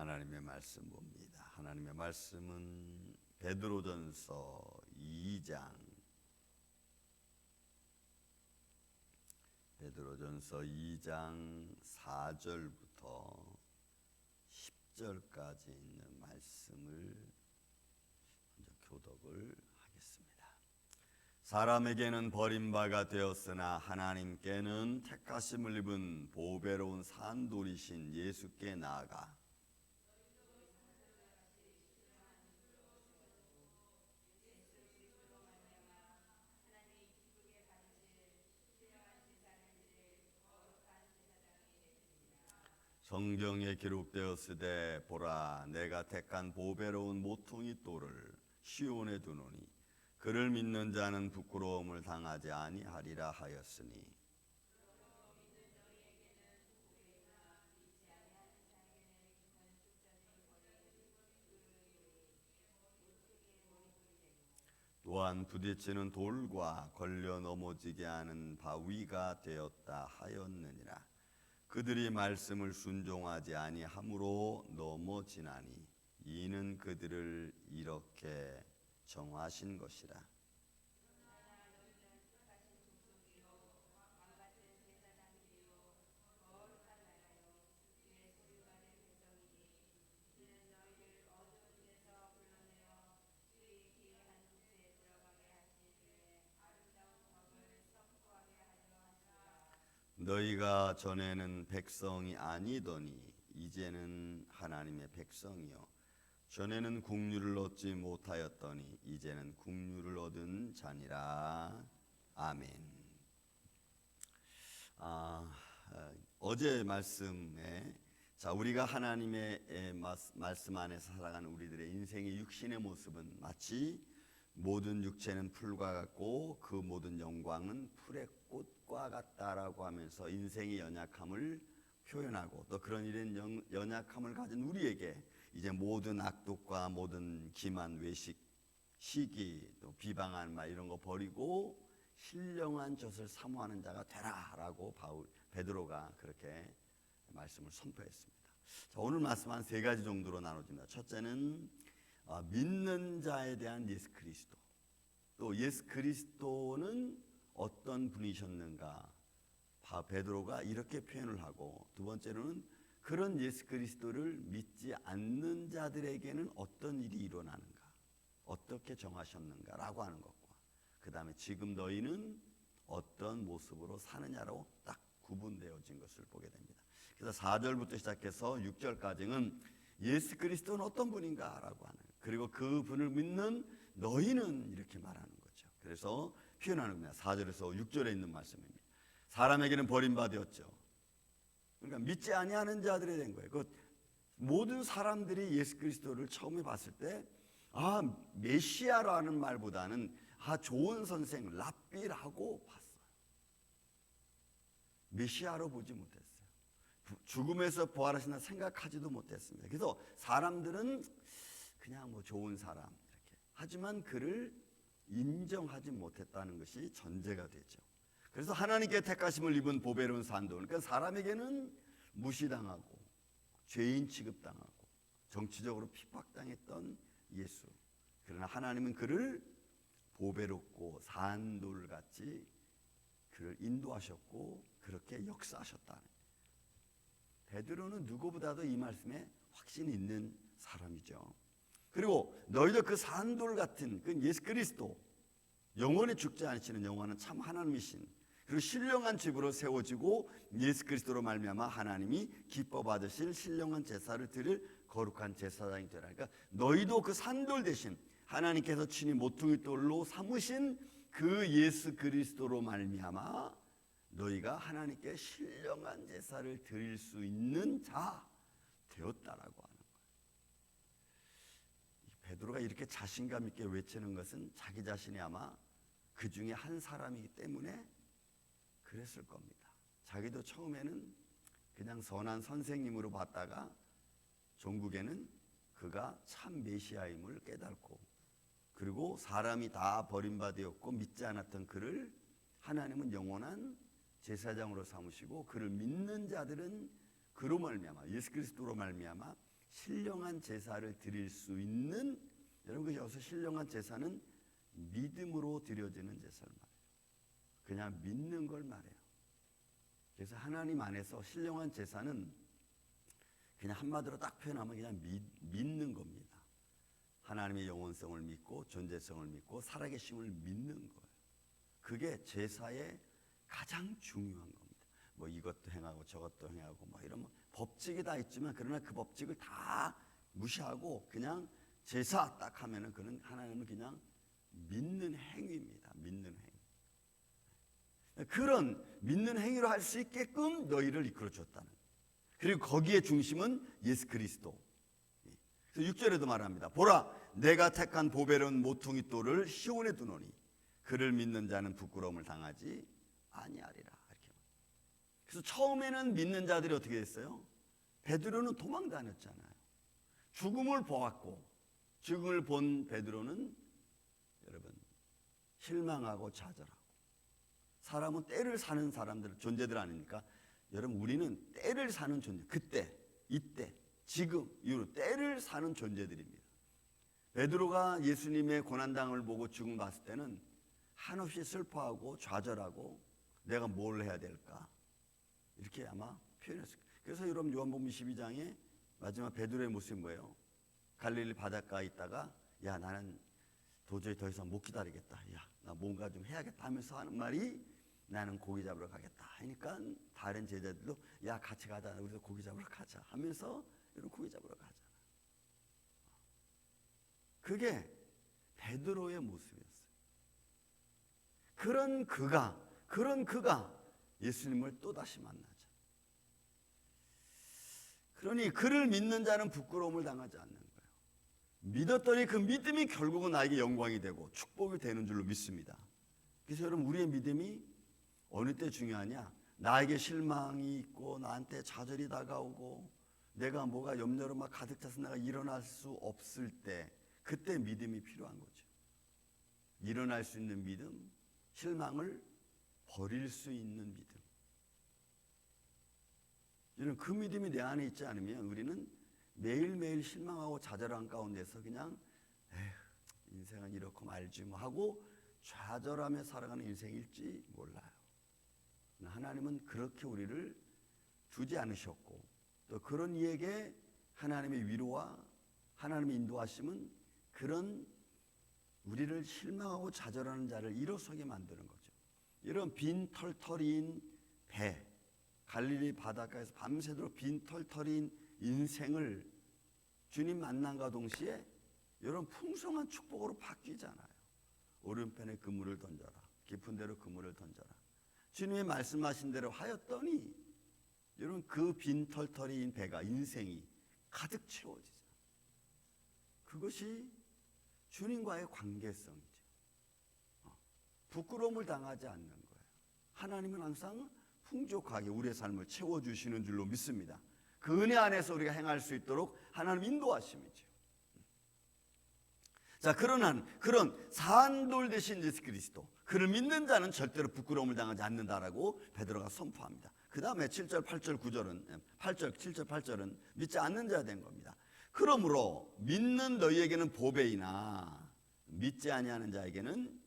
하나님의 말씀 봅니다. 하나님의 말씀은 베드로전서 2장 4절부터 10절까지 있는 말씀을 먼저 교독을 하겠습니다. 사람에게는 버림바가 되었으나 하나님께는 택하심을 입은 보배로운 산돌이신 예수께 나아가 성경에 기록되었으되 보라 내가 택한 보배로운 모퉁이 돌을 시온에 두노니 그를 믿는 자는 부끄러움을 당하지 아니하리라 하였으니 또한 부딪히는 돌과 걸려 넘어지게 하는 바위가 되었다 하였느니라. 그들이 말씀을 순종하지 아니함으로 넘어지나니 이는 그들을 이렇게 정하신 것이라. 너희가 전에는 백성이 아니더니 이제는 하나님의 백성이요 전에는 국류를 얻지 못하였더니 이제는 국류를 얻은 자니라. 아멘. 어제 말씀에 우리가 하나님의 말씀 안에서 살아가는 우리들의 인생의 육신의 모습은 마치 모든 육체는 풀과 같고 그 모든 영광은 풀의 꽃과 같다라고 하면서 인생의 연약함을 표현하고 또 그런 이런 연약함을 가진 우리에게 이제 모든 악독과 모든 기만, 외식, 시기, 또 비방한 말 이런 거 버리고 신령한 젖을 사모하는 자가 되라라고 베드로가 그렇게 말씀을 선포했습니다. 오늘 말씀 한 세 가지 정도로 나눠집니다. 첫째는 믿는 자에 대한 예수 그리스도, 또 예수 그리스도는 어떤 분이셨는가 베드로가 이렇게 표현을 하고, 두 번째로는 그런 예수 그리스도를 믿지 않는 자들에게는 어떤 일이 일어나는가, 어떻게 정하셨는가라고 하는 것과, 그 다음에 지금 너희는 어떤 모습으로 사느냐로 딱 구분되어진 것을 보게 됩니다. 그래서 4절부터 시작해서 6절까지는 예수 그리스도는 어떤 분인가 라고 하는, 그리고 그 분을 믿는 너희는 이렇게 말하는 거죠. 그래서 표현하는 겁니다. 4절에서 6절에 있는 말씀입니다. 사람에게는 버림받았죠. 그러니까 믿지 아니하는 자들이 된 거예요. 그 모든 사람들이 예수 그리스도를 처음에 봤을 때 메시아라는 말보다는 좋은 선생 랍비라고 봤어요. 메시아로 보지 못했어요. 죽음에서 부활하신다 생각하지도 못했습니다. 그래서 사람들은 그냥 좋은 사람 이렇게 하지만 그를 인정하지 못했다는 것이 전제가 되죠. 그래서 하나님께 택하심을 입은 보배로운 산돌, 그러니까 사람에게는 무시당하고 죄인 취급당하고 정치적으로 핍박당했던 예수, 그러나 하나님은 그를 보배롭고 산돌같이 그를 인도하셨고 그렇게 역사하셨다는. 베드로는 누구보다도 이 말씀에 확신이 있는 사람이죠. 그리고 너희도 그 산돌 같은 그 예수 그리스도, 영원히 죽지 않으시는 영원한 참 하나님이신, 그리고 신령한 집으로 세워지고 예수 그리스도로 말미암아 하나님이 기뻐 받으실 신령한 제사를 드릴 거룩한 제사장이 되라. 그러니까 너희도 그 산돌 대신 하나님께서 친히 모퉁이 돌로 삼으신 그 예수 그리스도로 말미암아 너희가 하나님께 신령한 제사를 드릴 수 있는 자 되었다라고 하는 거예요. 베드로가 이렇게 자신감 있게 외치는 것은 자기 자신이 아마 그 중에 한 사람이기 때문에 그랬을 겁니다. 자기도 처음에는 그냥 선한 선생님으로 봤다가 종국에는 그가 참 메시아임을 깨닫고, 그리고 사람이 다 버림받았고 믿지 않았던 그를 하나님은 영원한 제사장으로 삼으시고 그를 믿는 자들은 그로 말미암아 예수 그리스도로 말미암아 신령한 제사를 드릴 수 있는, 여러분 여기서 신령한 제사는 믿음으로 드려지는 제사를 말해요. 그냥 믿는 걸 말해요. 그래서 하나님 안에서 신령한 제사는 그냥 한마디로 딱 표현하면 그냥 믿는 겁니다. 하나님의 영원성을 믿고 존재성을 믿고 살아계심을 믿는 거예요. 그게 제사의 가장 중요한 겁니다. 뭐 이것도 행하고 저것도 행하고 뭐 이런 법칙이 다 있지만, 그러나 그 법칙을 다 무시하고 그냥 제사 딱 하면은 그는 하나님은 그냥 믿는 행위입니다. 믿는 행위. 그런 믿는 행위로 할 수 있게끔 너희를 이끌어 줬다는. 그리고 거기에 중심은 예수 그리스도. 그래서 6절에도 말합니다. 보라, 내가 택한 보배로운 모퉁이 돌을 시온에 두노니 그를 믿는 자는 부끄러움을 당하지 아니하리라. 이렇게. 그래서 처음에는 믿는 자들이 어떻게 됐어요? 베드로는 도망 다녔잖아요. 죽음을 보았고, 죽음을 본 베드로는 여러분 실망하고 좌절하고. 사람은 때를 사는 사람들, 존재들 아닙니까? 여러분 우리는 때를 사는 존재, 그때, 이때, 지금, 이후로 때를 사는 존재들입니다. 베드로가 예수님의 고난당을 보고 죽음 봤을 때는 한없이 슬퍼하고 좌절하고 내가 뭘 해야 될까? 이렇게 아마 표현했을 거예요. 그래서 여러분 요한복음 22장에 마지막 베드로의 모습이 뭐예요? 갈릴리 바닷가에 있다가 야 나는 도저히 더 이상 못 기다리겠다. 야 나 뭔가 좀 해야겠다 하면서 하는 말이 나는 고기 잡으러 가겠다 하니까 다른 제자들도 야 같이 가자. 우리도 고기 잡으러 가자 하면서 이런 고기 잡으러 가잖아. 그게 베드로의 모습이었어요. 그런 그가 예수님을 또다시 만나죠. 그러니 그를 믿는 자는 부끄러움을 당하지 않는 거예요. 믿었더니 그 믿음이 결국은 나에게 영광이 되고 축복이 되는 줄로 믿습니다. 그래서 여러분 우리의 믿음이 어느 때 중요하냐? 나에게 실망이 있고 나한테 좌절이 다가오고 내가 뭐가 염려로 막 가득 차서 내가 일어날 수 없을 때, 그때 믿음이 필요한 거죠. 일어날 수 있는 믿음, 실망을 버릴 수 있는 믿음. 이런 그 믿음이 내 안에 있지 않으면 우리는 매일매일 실망하고 좌절한 가운데서 그냥 에휴 인생은 이렇고 말지 뭐 하고 좌절하며 살아가는 인생일지 몰라요. 하나님은 그렇게 우리를 두지 않으셨고, 또 그런 이에게 하나님의 위로와 하나님의 인도하심은 그런 우리를 실망하고 좌절하는 자를 일어서게 만드는 거죠. 이런 빈털터리인 배, 갈릴리 바닷가에서 밤새도록 빈털터리인 인생을 주님 만남과 동시에 이런 풍성한 축복으로 바뀌잖아요. 오른편에 그물을 던져라, 깊은 데로 그물을 던져라. 주님이 말씀하신 대로 하였더니 여러분 그 빈털터리인 배가, 인생이 가득 채워지죠. 그것이 주님과의 관계성이죠. 부끄러움을 당하지 않는 거예요. 하나님은 항상 풍족하게 우리의 삶을 채워주시는 줄로 믿습니다. 그 은혜 안에서 우리가 행할 수 있도록 하나님 인도하심이죠. 자, 그런 산돌 되신 예수 그리스도, 그를 믿는 자는 절대로 부끄러움을 당하지 않는다라고 베드로가 선포합니다. 그 다음에 7절, 8절, 9절은 8절, 7절, 8절은 믿지 않는 자가 된 겁니다. 그러므로 믿는 너희에게는 보배이나 믿지 아니하는 자에게는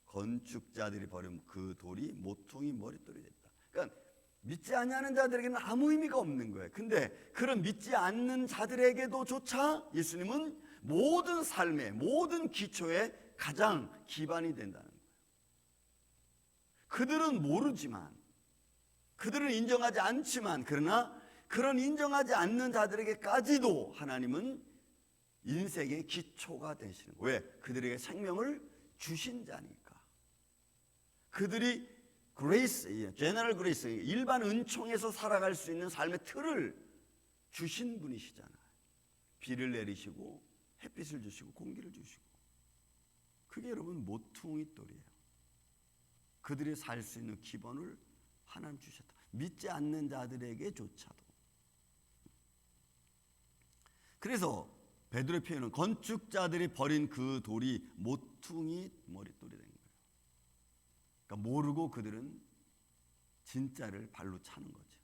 건축자들이 버린 그 돌이 모퉁이 머릿돌이 됐다. 그러니까 믿지 아니하는 자들에게는 아무 의미가 없는 거예요. 근데 그런 믿지 않는 자들에게도조차 예수님은 모든 삶의 모든 기초의 가장 기반이 된다는 거예요. 그들은 모르지만, 그들은 인정하지 않지만, 그러나 그런 인정하지 않는 자들에게까지도 하나님은 인생의 기초가 되시는 거예요. 왜? 그들에게 생명을 주신 자니까. 그들이 그레이스, 제너럴 그레이스, 일반 은총에서 살아갈 수 있는 삶의 틀을 주신 분이시잖아요. 비를 내리시고 햇빛을 주시고 공기를 주시고. 그게 여러분 모퉁이 돌이에요. 그들이 살 수 있는 기본을 하나님 주셨다. 믿지 않는 자들에게조차도. 그래서 베드로의 표현은 건축자들이 버린 그 돌이 모퉁이 머릿돌이 된 거예요. 그러니까 모르고 그들은 진짜를 발로 차는 거죠.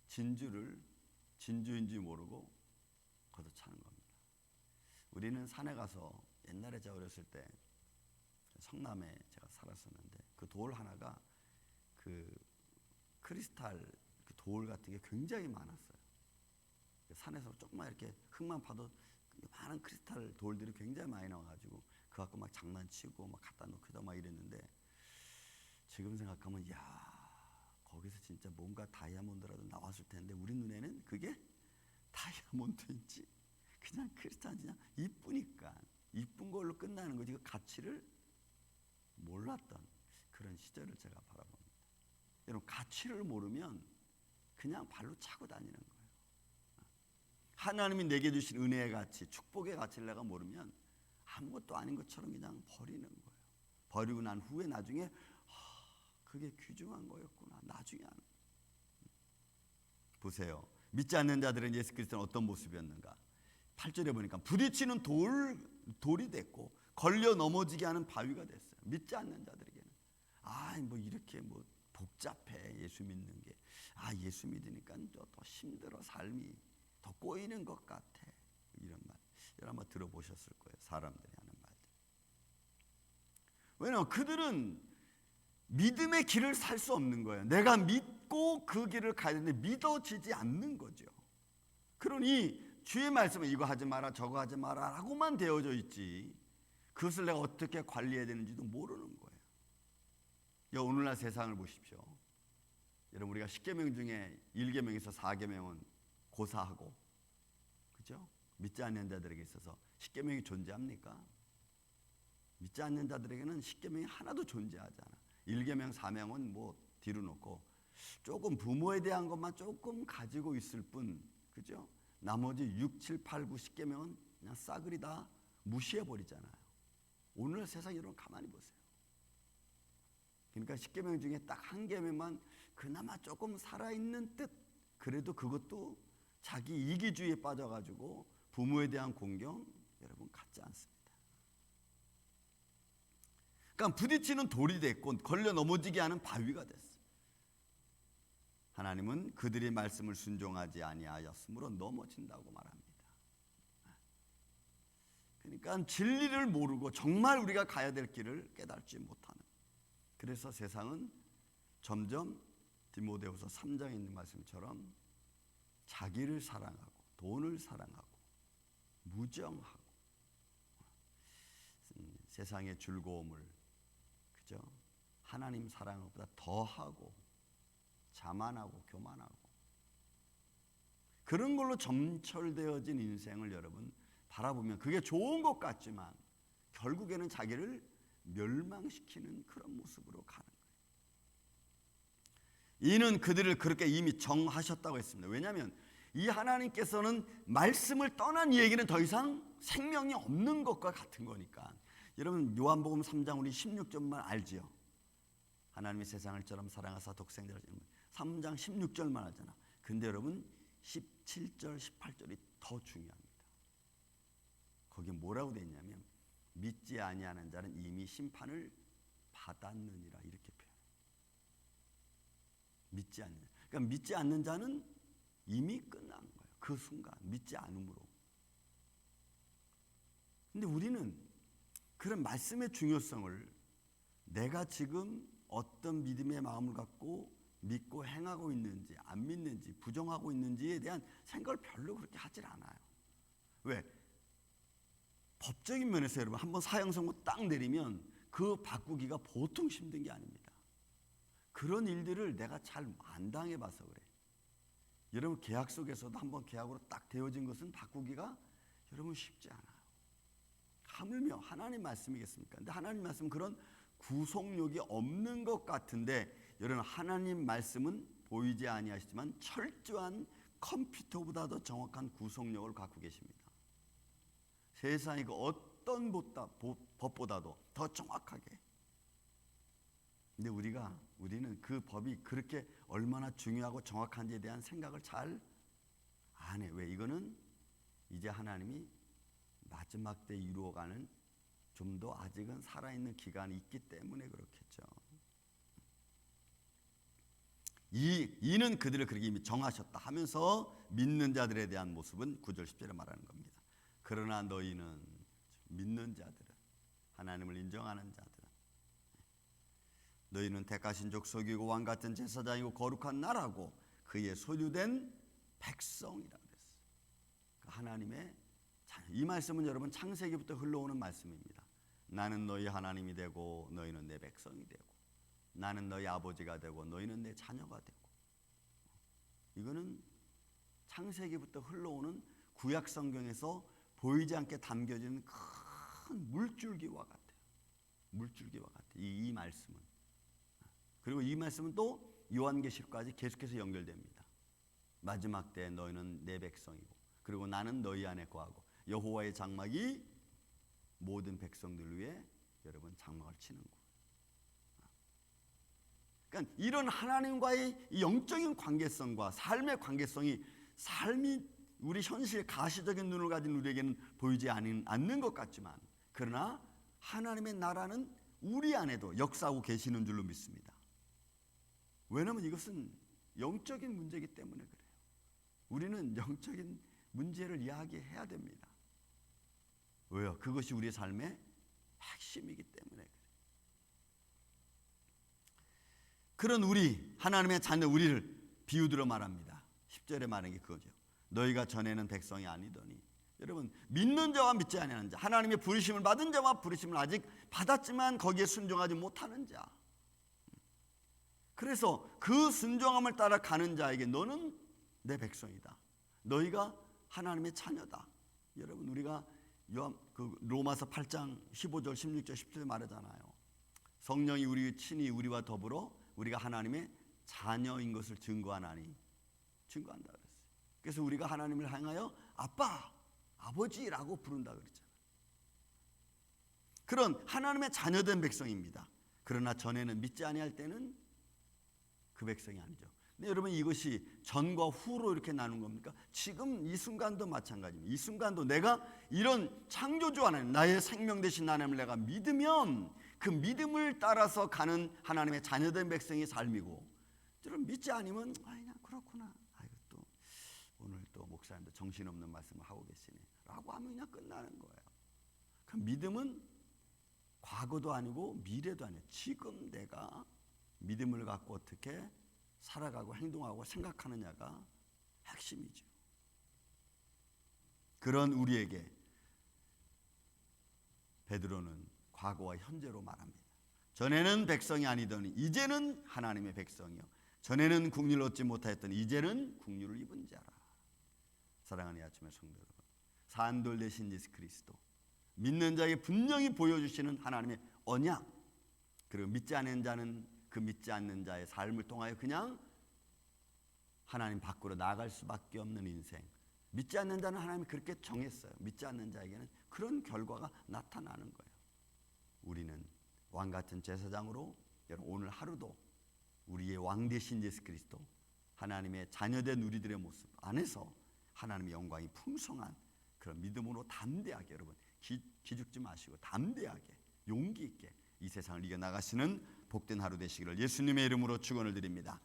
진주를 진주인지 모르고 걷어차는 겁니다. 우리는 산에 가서 옛날에 제가 어렸을 때 성남에 제가 살았었는데 그 돌 하나가 그 크리스탈 그 돌 같은 게 굉장히 많았어요. 산에서 조금만 이렇게 흙만 파도 많은 크리스탈 돌들이 굉장히 많이 나와가지고 그 갖고 막 장난치고 막 갖다 놓기도 막 이랬는데 지금 생각하면 거기서 진짜 뭔가 다이아몬드라도 나왔을 텐데 우리 눈에는 그게 다이아몬드인지 그냥 크리스탈 그냥 이쁘니까 이쁜 걸로 끝나는 거지 그 가치를 몰랐던 그런 시절을 제가 바라봅니다. 여러분 가치를 모르면 그냥 발로 차고 다니는 거예요. 하나님이 내게 주신 은혜의 가치, 축복의 가치를 내가 모르면 아무것도 아닌 것처럼 그냥 버리는 거예요. 버리고 난 후에 나중에 그게 귀중한 거였구나. 나중에 아는. 보세요. 믿지 않는 자들은 예수 그리스도는 어떤 모습이었는가? 8절에 보니까 부딪히는 돌이 됐고 걸려 넘어지게 하는 바위가 됐어요. 믿지 않는 자들에게는 뭐 이렇게 뭐 복잡해 예수 믿는 게 예수 믿으니까 더 힘들어 삶이 더 꼬이는 것 같아 이런 말 여러분 한번 들어보셨을 거예요. 사람들이 하는 말들. 왜냐하면 그들은 믿음의 길을 살 수 없는 거예요. 내가 믿고 그 길을 가야 되는데 믿어지지 않는 거죠. 그러니 주의 말씀은 이거 하지 마라 저거 하지 마라 라고만 되어져 있지 그것을 내가 어떻게 관리해야 되는지도 모르는 거예요. 오늘날 세상을 보십시오. 여러분 우리가 10계명 중에 1계명에서 4계명은 고사하고 그죠? 믿지 않는 자들에게 있어서 10계명이 존재합니까? 믿지 않는 자들에게는 10계명이 하나도 존재하지 않아. 1계명 4명은 뭐 뒤로 놓고 조금 부모에 대한 것만 조금 가지고 있을 뿐 그죠? 나머지 6, 7, 8, 9, 10계명은 그냥 싸그리 다 무시해버리잖아요. 오늘 세상 여러분 가만히 보세요. 그러니까 10계명 중에 딱 한 계명만 그나마 조금 살아있는 듯 그래도 그것도 자기 이기주의에 빠져가지고 부모에 대한 공경 여러분 갖지 않습니다. 그러니까 부딪히는 돌이 됐고 걸려 넘어지게 하는 바위가 됐어요. 하나님은 그들의 말씀을 순종하지 아니하였으므로 넘어진다고 말합니다. 그러니까 진리를 모르고 정말 우리가 가야 될 길을 깨닫지 못하는 그래서 세상은 점점 디모데후서 3장에 있는 말씀처럼 자기를 사랑하고 돈을 사랑하고 무정하고 세상의 즐거움을 그죠? 하나님 사랑보다 더하고 자만하고 교만하고 그런 걸로 점철되어진 인생을 여러분 바라보면 그게 좋은 것 같지만 결국에는 자기를 멸망시키는 그런 모습으로 가는 거예요. 이는 그들을 그렇게 이미 정하셨다고 했습니다. 왜냐하면 이 하나님께서는 말씀을 떠난 이 얘기는 더 이상 생명이 없는 것과 같은 거니까. 여러분 요한복음 3장 우리 16절만 알지요. 하나님이 세상을 처럼 사랑하사 독생자를 3장 16절만 하잖아. 근데 여러분 17절 18절이 더 중요합니다. 거기 뭐라고 되어 있냐면 믿지 아니하는 자는 이미 심판을 받았느니라 이렇게 표현해요. 믿지 않는 자. 그러니까 믿지 않는 자는 이미 끝난 거예요. 그 순간 믿지 않음으로. 근데 우리는 그런 말씀의 중요성을 내가 지금 어떤 믿음의 마음을 갖고 믿고 행하고 있는지 안 믿는지 부정하고 있는지에 대한 생각을 별로 그렇게 하질 않아요. 왜? 법적인 면에서 여러분 한번 사형선고 딱 내리면 그 바꾸기가 보통 힘든 게 아닙니다. 그런 일들을 내가 잘 안 당해봐서 그래. 여러분 계약 속에서도 한번 계약으로 딱 되어진 것은 바꾸기가 여러분 쉽지 않아요. 하물며 하나님 말씀이겠습니까? 근데 하나님 말씀은 그런 구속력이 없는 것 같은데 여러분 하나님 말씀은 보이지 아니하시지만 철저한 컴퓨터보다도 정확한 구속력을 갖고 계십니다. 세상의 그 어떤 법보다도 더 정확하게. 근데 우리는 그 법이 그렇게 얼마나 중요하고 정확한지에 대한 생각을 잘 안 해. 왜? 이거는 이제 하나님이 마지막 때 이루어가는 좀 더 아직은 살아있는 기간이 있기 때문에 그렇겠죠. 이는 그들을 그렇게 이미 정하셨다 하면서 믿는 자들에 대한 모습은 9절 10절에 말하는 겁니다. 그러나 너희는, 믿는 자들은, 하나님을 인정하는 자들은, 너희는 택하신 족속이고 왕같은 제사장이고 거룩한 나라고 그의 소유된 백성이라 그랬어요. 하나님의 자녀. 이 말씀은 여러분 창세기부터 흘러오는 말씀입니다. 나는 너희 하나님이 되고 너희는 내 백성이 되고, 나는 너희 아버지가 되고 너희는 내 자녀가 되고. 이거는 창세기부터 흘러오는 구약 성경에서 보이지 않게 담겨지는 큰 물줄기와 같아요. 물줄기와 같아요. 이 말씀은. 그리고 이 말씀은 또 요한계시록까지 계속해서 연결됩니다. 마지막 때 너희는 내 백성이고, 그리고 나는 너희 안에 거하고, 여호와의 장막이 모든 백성들 위에 여러분 장막을 치는 거예요. 그러니까 이런 하나님과의 이 영적인 관계성과 삶의 관계성이, 삶이 우리 현실 가시적인 눈을 가진 우리에게는 보이지 않는 것 같지만, 그러나 하나님의 나라는 우리 안에도 역사하고 계시는 줄로 믿습니다. 왜냐하면 이것은 영적인 문제이기 때문에 그래요. 우리는 영적인 문제를 이야기해야 됩니다. 왜요? 그것이 우리의 삶의 핵심이기 때문에 그래요. 그런 우리, 하나님의 자녀 우리를 비유들어 말합니다. 10절에 말하는 게 그거죠. 너희가 전에는 백성이 아니더니. 여러분, 믿는 자와 믿지 아니하는 자, 하나님의 부르심을 받은 자와 부르심을 아직 받았지만 거기에 순종하지 못하는 자. 그래서 그 순종함을 따라 가는 자에게 너는 내 백성이다, 너희가 하나님의 자녀다. 여러분, 우리가 로마서 8장 15절 16절 17절 말하잖아요. 성령이 우리 친히 우리와 더불어 우리가 하나님의 자녀인 것을 증거하나니, 증거한다 그랬어요. 그래서 우리가 하나님을 향하여 아빠, 아버지라고 부른다 그랬잖아요. 그런 하나님의 자녀된 백성입니다. 그러나 전에는 믿지 아니할 때는 그 백성이 아니죠. 근데 여러분, 이것이 전과 후로 이렇게 나눈 겁니까? 지금 이 순간도 마찬가지입니다. 이 순간도 내가 이런 창조주 하나님, 나의 생명 되신 하나님을 내가 믿으면 그 믿음을 따라서 가는 하나님의 자녀된 백성의 삶이고, 여러분 믿지 않으면 그냥 그렇구나, 또 오늘 또 목사님도 정신없는 말씀을 하고 계시네 라고 하면 그냥 끝나는 거예요. 그 믿음은 과거도 아니고 미래도 아니에요. 지금 내가 믿음을 갖고 어떻게 살아가고 행동하고 생각하느냐가 핵심이죠. 그런 우리에게 베드로는 과거와 현재로 말합니다. 전에는 백성이 아니더니 이제는 하나님의 백성이요, 전에는 국리를 얻지 못하였더니 이제는 국리를 입은 자라. 사랑하는 이 아침의 성도 여러분, 산돌 되신 예수 그리스도, 믿는 자에게 분명히 보여주시는 하나님의 언약, 그리고 믿지 않는 자는 그 믿지 않는 자의 삶을 통하여 그냥 하나님 밖으로 나아갈 수밖에 없는 인생. 믿지 않는 자는 하나님이 그렇게 정했어요. 믿지 않는 자에게는 그런 결과가 나타나는 거예요. 우리는 왕같은 제사장으로 여러분 오늘 하루도 우리의 왕 되신 예수 그리스도, 하나님의 자녀된 우리들의 모습 안에서 하나님의 영광이 풍성한 그런 믿음으로 담대하게, 여러분 기죽지 마시고 담대하게 용기 있게 이 세상을 이겨나가시는 복된 하루 되시기를 예수님의 이름으로 축원을 드립니다.